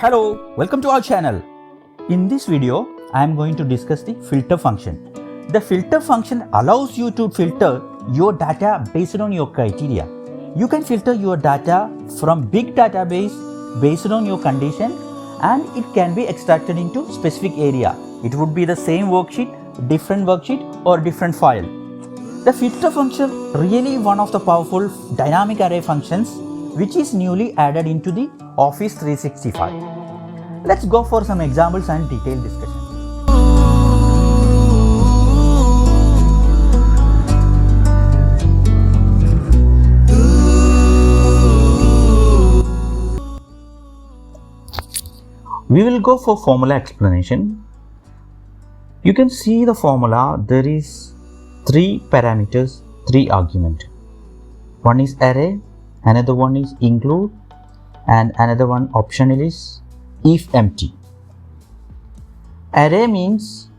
Hello, welcome to our channel. In this video, I am going to discuss the filter function. The filter function allows you to filter your data based on your criteria. You can filter your data from big database based on your condition, and it can be extracted into specific area. It would be the same worksheet, different worksheet or different file. The filter function really one of the powerful dynamic array functions which is newly added into the Office 365. Let's go for some examples and detailed discussion. We will go for formula explanation. You can see the formula. There is 3 parameters, 3 arguments. One is array, another one is include, and another one optional is if empty. Array means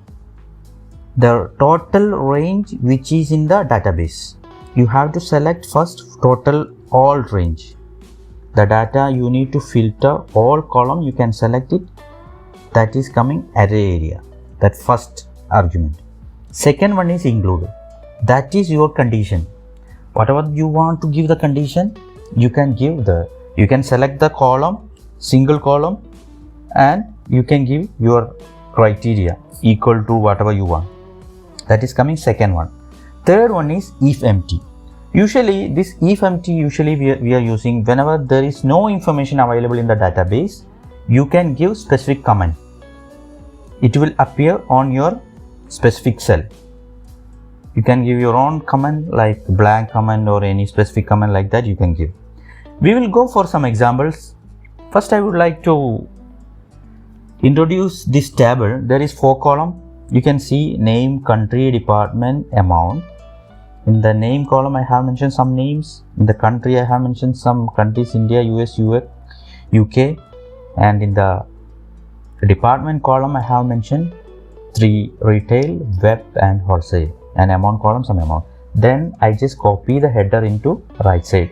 the total range which is in the database. You have to select first total all range. The data you need to filter all column, you can select it. That is coming array area. That first argument. Second one is include. That is your condition. Whatever you want to give the condition, you can give you can select the column, single column, and you can give your criteria equal to whatever you want. That is coming second one. Third one is if empty. Usually this if empty we are using whenever there is no information available in the database. You can give specific comment. It will appear on your specific cell. You can give your own comment like blank comment or any specific comment like that you can give. We will go for some examples. First I would like to introduce this table. There is 4 columns. You can see name, country, department, amount. In the name column I have mentioned some names. In the country I have mentioned some countries, India, US, UK. And in the department column I have mentioned 3 retail, web and wholesale. And amount column some amount. Then I just copy the header into right side,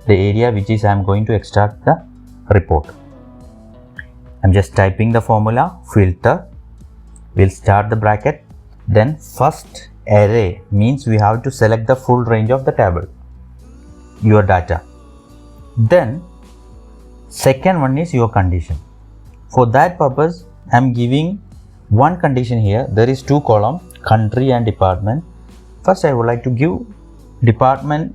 the area which is I am going to extract the report. I'm just typing the formula filter. We'll start the bracket. Then first array means we have to select the full range of the table, your data. Then second one is your condition. For that purpose I'm giving one condition here. There is 2 columns, country and department. First I would like to give department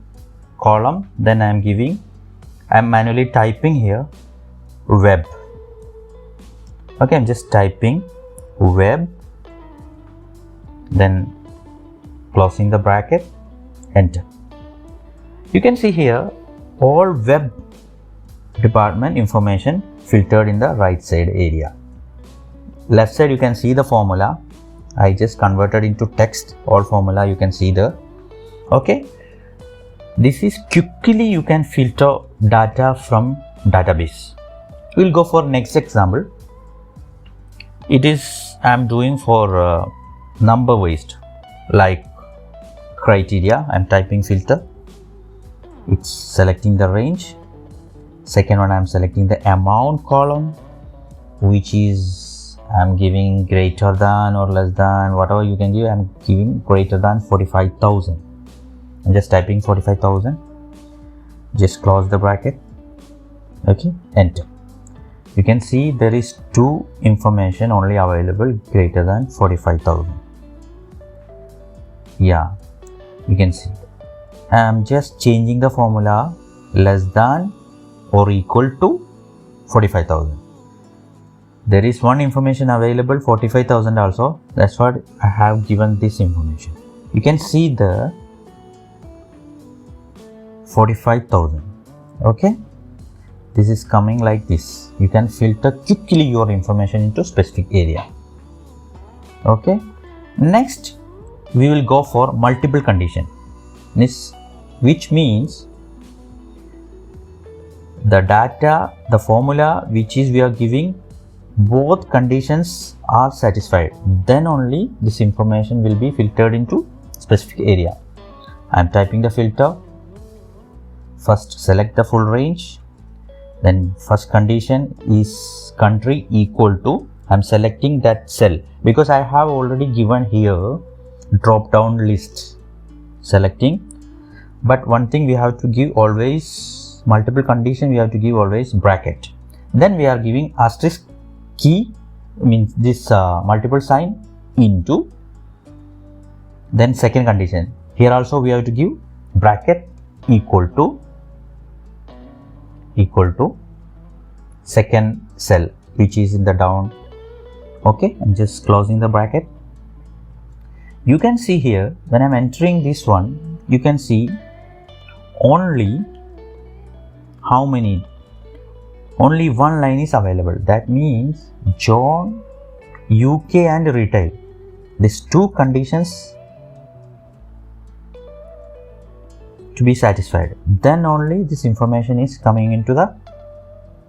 column. Then I am manually typing here web. Okay, I'm just typing web, then closing the bracket, enter. You can see here all web department information filtered in the right side area. Left side you can see the formula. I just converted into text. All formula you can see there. Okay, this is quickly you can filter data from database. We'll go for next example. It is I am doing for number based like criteria. I am typing filter. It's selecting the range. Second one I am selecting the amount column, which is I am giving greater than or less than, whatever you can give. I am giving greater than 45,000. I'm just typing 45,000. Just close the bracket. Okay, enter. You can see there is 2 information only available greater than 45,000. Yeah, you can see. I am just changing the formula less than or equal to 45,000. There is one information available 45,000 also. That's what I have given this information. You can see the 45,000. Okay, this is coming like this. You can filter quickly your information into specific area. Okay, next we will go for multiple condition, which means the data, the formula which is we are giving, both conditions are satisfied, then only this information will be filtered into specific area. I am typing the filter. First select the full range, Then first condition is country equal to, I'm selecting that cell because I have already given here drop down list, selecting. But one thing we have to give always, multiple condition we have to give always bracket. Then we are giving asterisk key, means this multiple sign into. Then second condition, here also we have to give bracket equal to second cell which is in the down. Okay, I'm just closing the bracket. You can see here when I'm entering this one, you can see only how many, only one line is available. That means John, UK and retail, these two conditions to be satisfied, then only this information is coming into the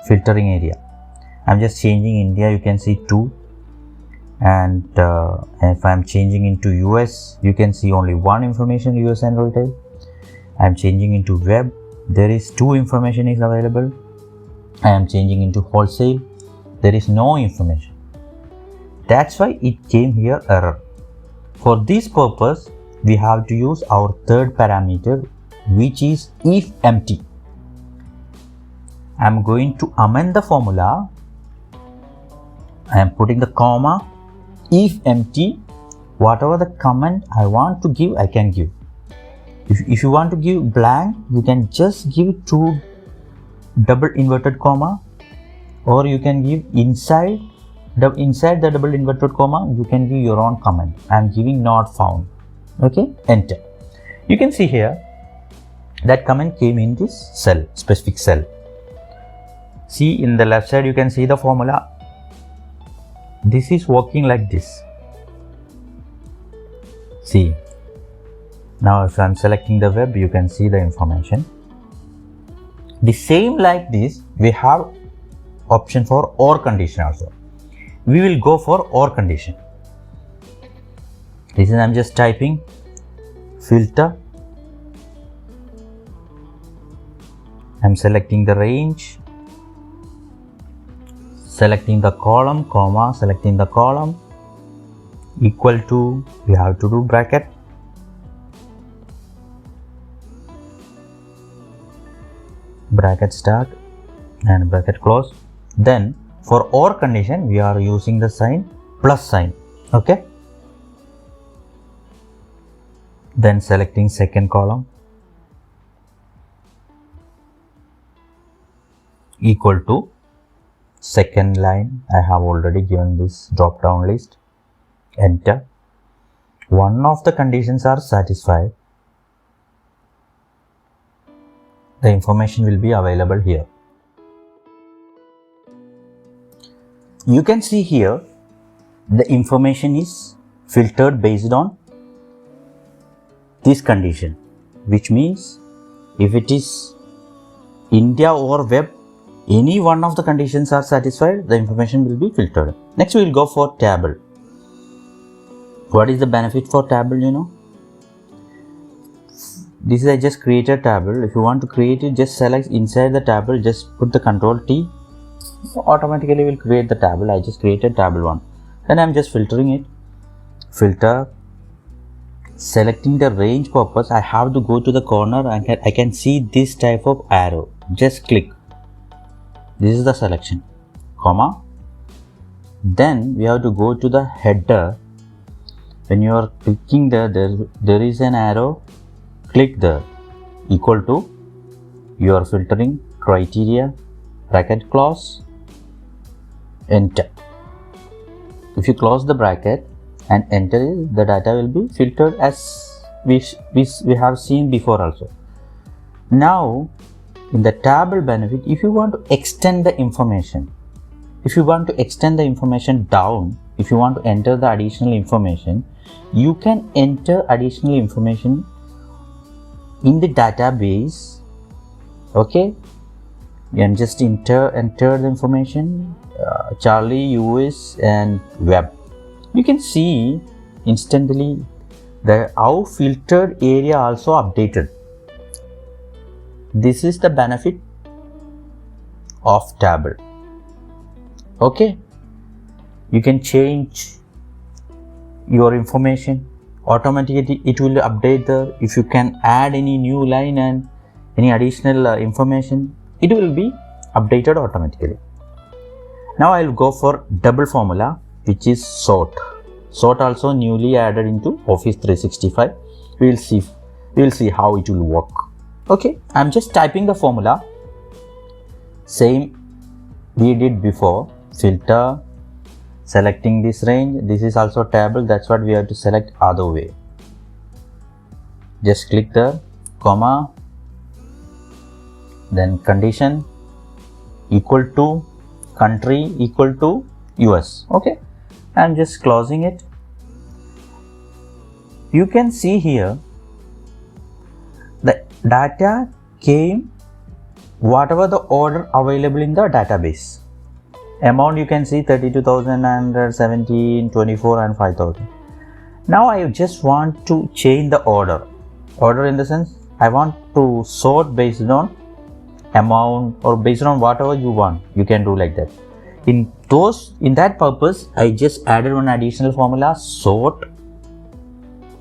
filtering area. I'm just changing India, you can see 2, and if I'm changing into US, you can see only one information, US and retail. I'm changing into web, there is 2 information is available. I am changing into wholesale, there is no information. That's why it came here error. For this purpose, we have to use our third parameter, which is if empty. I am going to amend the formula. I am putting the comma, if empty, whatever the comment I want to give, I can give. If you want to give blank, you can just give 2 double inverted comma, or you can give inside the double inverted comma, you can give your own comment. I am giving not found. Okay, enter. You can see here that comment came in this cell, specific cell. See in the left side, you can see the formula. This is working like this. See, now if I am selecting the web, you can see the information. The same like this, we have option for OR condition also. We will go for OR condition. This is, I'm just typing filter. I'm selecting the range, selecting the column, comma, selecting the column, equal to, we have to do bracket, bracket start and bracket close. Then for OR condition, we are using the sign plus sign. Okay, then selecting second column, equal to second line. I have already given this drop down list, enter. One of the conditions are satisfied, the information will be available here. You can see here the information is filtered based on this condition, which means if it is India or web, any one of the conditions are satisfied, the information will be filtered. Next we will go for table. What is the benefit for table, you know? This is, I just created a table. If you want to create it, just select inside the table, just put the Control T, automatically will create the table. I just created table 1. Then I am just filtering it. Filter, selecting the range purpose, I have to go to the corner and I can see this type of arrow. Just click. This is the selection, comma. Then we have to go to the header. When you are clicking there is an arrow. Click there, equal to your filtering criteria, bracket close, enter. If you close the bracket and enter it, the data will be filtered as we have seen before also. Now in the table benefit, if you want to extend the information, down, if you want to enter the additional information, you can enter additional information in the database. Okay, and just enter the information, Charlie, US and web. You can see instantly the our filtered area also updated. This is the benefit of table. Okay, you can change your information automatically, it will update there. If you can add any new line and any additional information, it will be updated automatically. Now I will go for double formula, which is sort. Sort also newly added into Office 365. We will see how it will work. Okay, I'm just typing the formula, same we did before. Filter, selecting this range, this is also table, that's what we have to select other way. Just click there, comma, then condition equal to country equal to US. Okay, I'm just closing it. You can see here the data came whatever the order available in the database. Amount you can see 32,000 and 17, 24 and 5,000. Now I just want to change the order. Order in the sense I want to sort based on amount or based on whatever you want. You can do like that. In that purpose, I just added one additional formula, sort,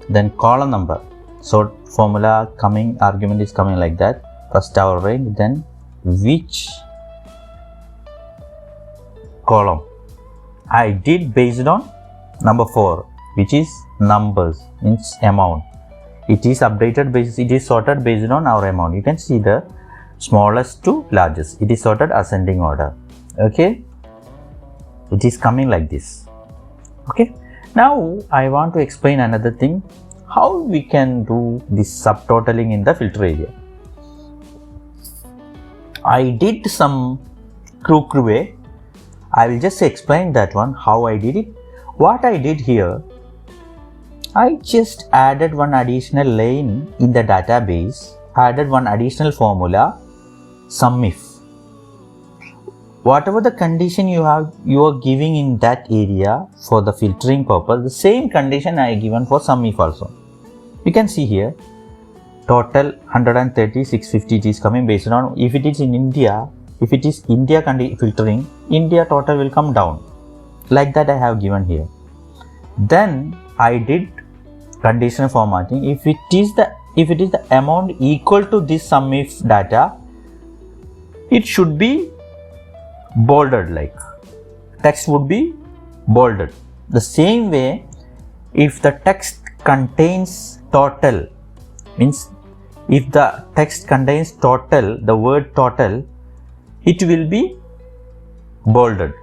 then column number. Sort formula coming, argument is coming like that. First our range, then which column. I did based on number 4, which is numbers, means amount. It is updated based, it is sorted based on our amount. You can see the smallest to largest. It is sorted ascending order. Okay, it is coming like this. Okay, now I want to explain another thing, how we can do this subtotaling in the filter area. I did some crooked way. I will just explain that one, how I did it. What I did here, I just added one additional line in the database, added one additional formula, sum if. Whatever the condition you are giving in that area for the filtering purpose, the same condition I given for sum if also. You can see here, total 130, 650 it is coming based on, if it is in India, if it is India filtering, India total will come down. Like that I have given here. Then I did conditional formatting. If it is the amount equal to this sum if data, it should be bolded, like text would be bolded. The same way, if the text contains total, means if the text contains total, the word total, it will be bolded.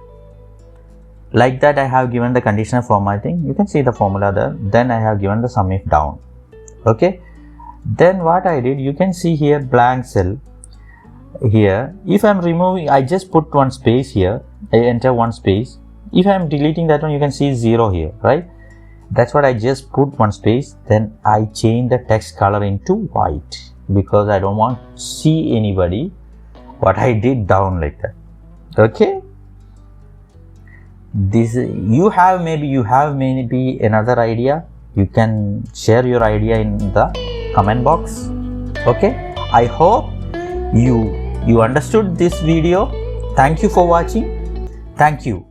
Like that I have given the conditional formatting. You can see the formula there. Then I have given the sum if down. Okay, then what I did, you can see here blank cell here. If I am removing, I just put one space here, I enter one space. If I am deleting that one, you can see 0 here, right? That's what I just put one space. Then I change the text color into white because I don't want to see anybody what I did down like that. Okay, this you have maybe another idea. You can share your idea in the comment box. Okay, I hope you understood this video. Thank you for watching. Thank you.